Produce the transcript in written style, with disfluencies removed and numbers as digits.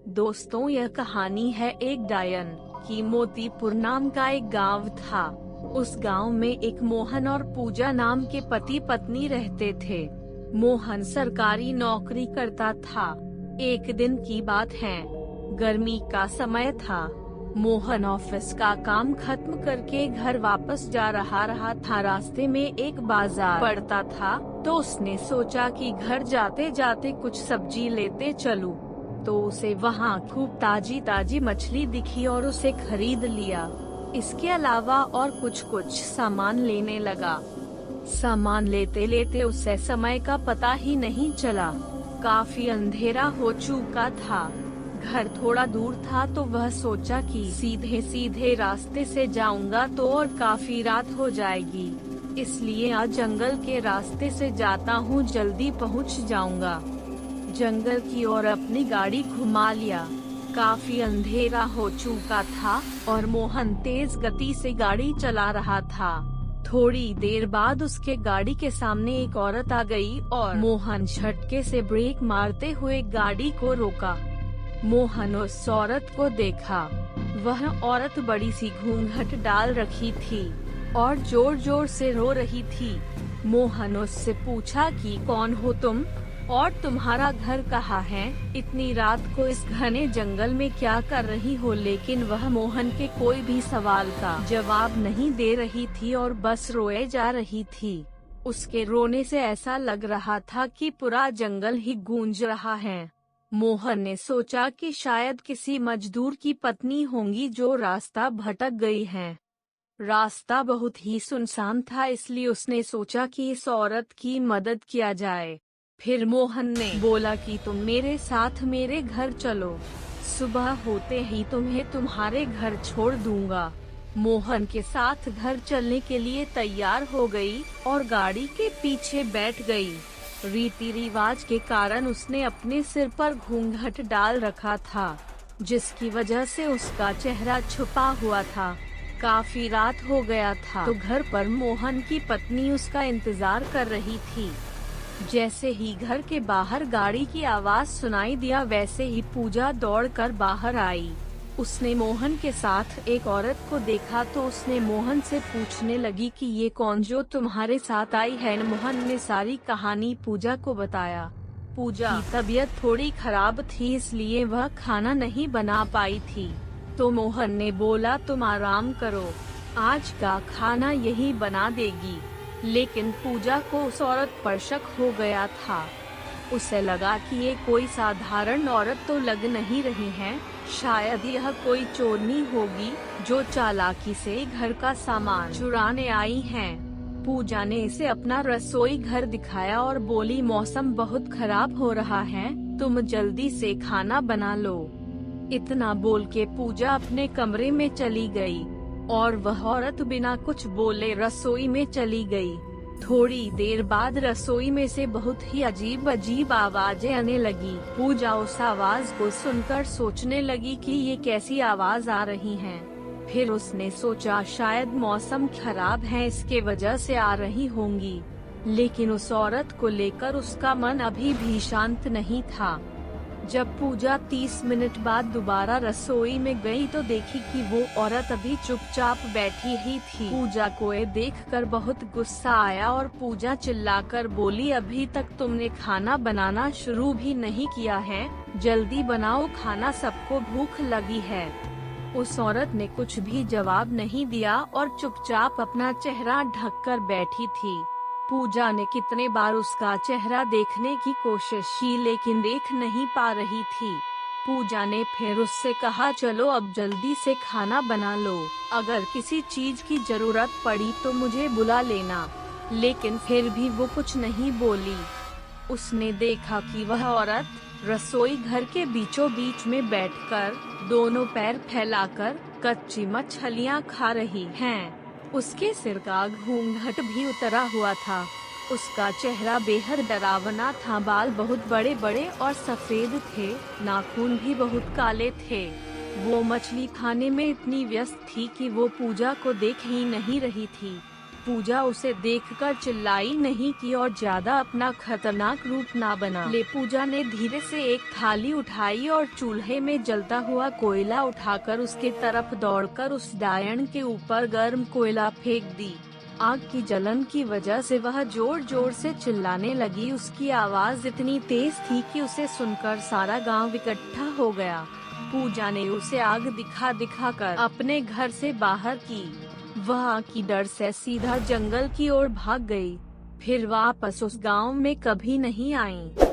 दोस्तों, यह कहानी है एक डायन की। मोतीपुर नाम का एक गांव था। उस गांव में एक मोहन और पूजा नाम के पति पत्नी रहते थे। मोहन सरकारी नौकरी करता था। एक दिन की बात है, गर्मी का समय था। मोहन ऑफिस का काम खत्म करके घर वापस जा रहा था। रास्ते में एक बाजार पड़ता था, तो उसने सोचा कि घर जाते जाते कुछ सब्जी लेते चलूं। तो उसे वहाँ खूब ताजी ताजी मछली दिखी और उसे खरीद लिया। इसके अलावा और कुछ सामान लेने लगा। सामान लेते लेते उसे समय का पता ही नहीं चला। काफी अंधेरा हो चुका था। घर थोड़ा दूर था, तो वह सोचा कि सीधे सीधे रास्ते से जाऊंगा तो और काफी रात हो जाएगी, इसलिए आज जंगल के रास्ते से जाता हूँ, जल्दी पहुँच जाऊंगा। जंगल की ओर अपनी गाड़ी घुमा लिया। काफी अंधेरा हो चुका था और मोहन तेज गति से गाड़ी चला रहा था। थोड़ी देर बाद उसके गाड़ी के सामने एक औरत आ गई और मोहन झटके से ब्रेक मारते हुए गाड़ी को रोका। मोहन उस औरत को देखा। वह औरत बड़ी सी घूंघट डाल रखी थी और जोर जोर से रो रही थी। मोहन उससे पूछा कि कौन हो तुम और तुम्हारा घर कहाँ है? इतनी रात को इस घने जंगल में क्या कर रही हो? लेकिन वह मोहन के कोई भी सवाल का जवाब नहीं दे रही थी और बस रोए जा रही थी। उसके रोने से ऐसा लग रहा था कि पूरा जंगल ही गूंज रहा है। मोहन ने सोचा कि शायद किसी मजदूर की पत्नी होंगी जो रास्ता भटक गई है। रास्ता बहुत ही सुनसान था, इसलिए उसने सोचा कि इस औरत की मदद किया जाए। फिर मोहन ने बोला कि तुम मेरे साथ मेरे घर चलो, सुबह होते ही तुम्हें तुम्हारे घर छोड़ दूंगा। मोहन के साथ घर चलने के लिए तैयार हो गई और गाड़ी के पीछे बैठ गई। रीति रिवाज के कारण उसने अपने सिर पर घूंघट डाल रखा था, जिसकी वजह से उसका चेहरा छुपा हुआ था। काफी रात हो गया था, तो घर पर मोहन की पत्नी उसका इंतजार कर रही थी। जैसे ही घर के बाहर गाड़ी की आवाज सुनाई दिया, वैसे ही पूजा दौड़कर बाहर आई। उसने मोहन के साथ एक औरत को देखा, तो उसने मोहन से पूछने लगी कि ये कौन जो तुम्हारे साथ आई है? मोहन ने सारी कहानी पूजा को बताया। पूजा की तबीयत थोड़ी खराब थी, इसलिए वह खाना नहीं बना पाई थी। तो मोहन ने बोला तुम आराम करो, आज का खाना यही बना देगी। लेकिन पूजा को उस औरत पर शक हो गया था। उसे लगा कि ये कोई साधारण औरत तो लग नहीं रही है, शायद यह कोई चोरनी होगी जो चालाकी से घर का सामान चुराने आई है। पूजा ने इसे अपना रसोई घर दिखाया और बोली मौसम बहुत खराब हो रहा है, तुम जल्दी से खाना बना लो। इतना बोल के पूजा अपने कमरे में चली गई और वह औरत बिना कुछ बोले रसोई में चली गई। थोड़ी देर बाद रसोई में से बहुत ही अजीब अजीब आवाजें आने लगी। पूजा उस आवाज को सुनकर सोचने लगी कि ये कैसी आवाज आ रही हैं। फिर उसने सोचा शायद मौसम खराब है, इसके वजह से आ रही होंगी। लेकिन उस औरत को लेकर उसका मन अभी भी शांत नहीं था। जब पूजा 30 मिनट बाद दोबारा रसोई में गई, तो देखी कि वो औरत अभी चुपचाप बैठी ही थी। पूजा को ये देखकर बहुत गुस्सा आया और पूजा चिल्लाकर बोली अभी तक तुमने खाना बनाना शुरू भी नहीं किया है, जल्दी बनाओ खाना, सबको भूख लगी है। उस औरत ने कुछ भी जवाब नहीं दिया और चुपचाप अपना चेहरा ढककर बैठी थी। पूजा ने कितने बार उसका चेहरा देखने की कोशिश की, लेकिन देख नहीं पा रही थी। पूजा ने फिर उससे कहा चलो अब जल्दी से खाना बना लो, अगर किसी चीज की जरूरत पड़ी तो मुझे बुला लेना। लेकिन फिर भी वो कुछ नहीं बोली। उसने देखा कि वह औरत रसोई घर के बीचों बीच में बैठकर दोनों पैर फैलाकर कच्ची मछलियाँ खा रही हैं। उसके सिर का घूंघट भी उतरा हुआ था। उसका चेहरा बेहद डरावना था, बाल बहुत बड़े बड़े और सफेद थे, नाखून भी बहुत काले थे। वो मछली खाने में इतनी व्यस्त थी कि वो पूजा को देख ही नहीं रही थी। पूजा उसे देखकर चिल्लाई नहीं की और ज्यादा अपना खतरनाक रूप ना बना ले। पूजा ने धीरे से एक थाली उठाई और चूल्हे में जलता हुआ कोयला उठाकर उसके तरफ दौड़कर उस डायन के ऊपर गर्म कोयला फेंक दी। आग की जलन की वजह से वह जोर जोर से चिल्लाने लगी। उसकी आवाज इतनी तेज थी कि उसे सुनकर सारा गांव इकट्ठा हो गया। पूजा ने उसे आग दिखा दिखा कर अपने घर से बाहर की। वह आग की डर से सीधा जंगल की ओर भाग गई। फिर वापस उस गांव में कभी नहीं आई।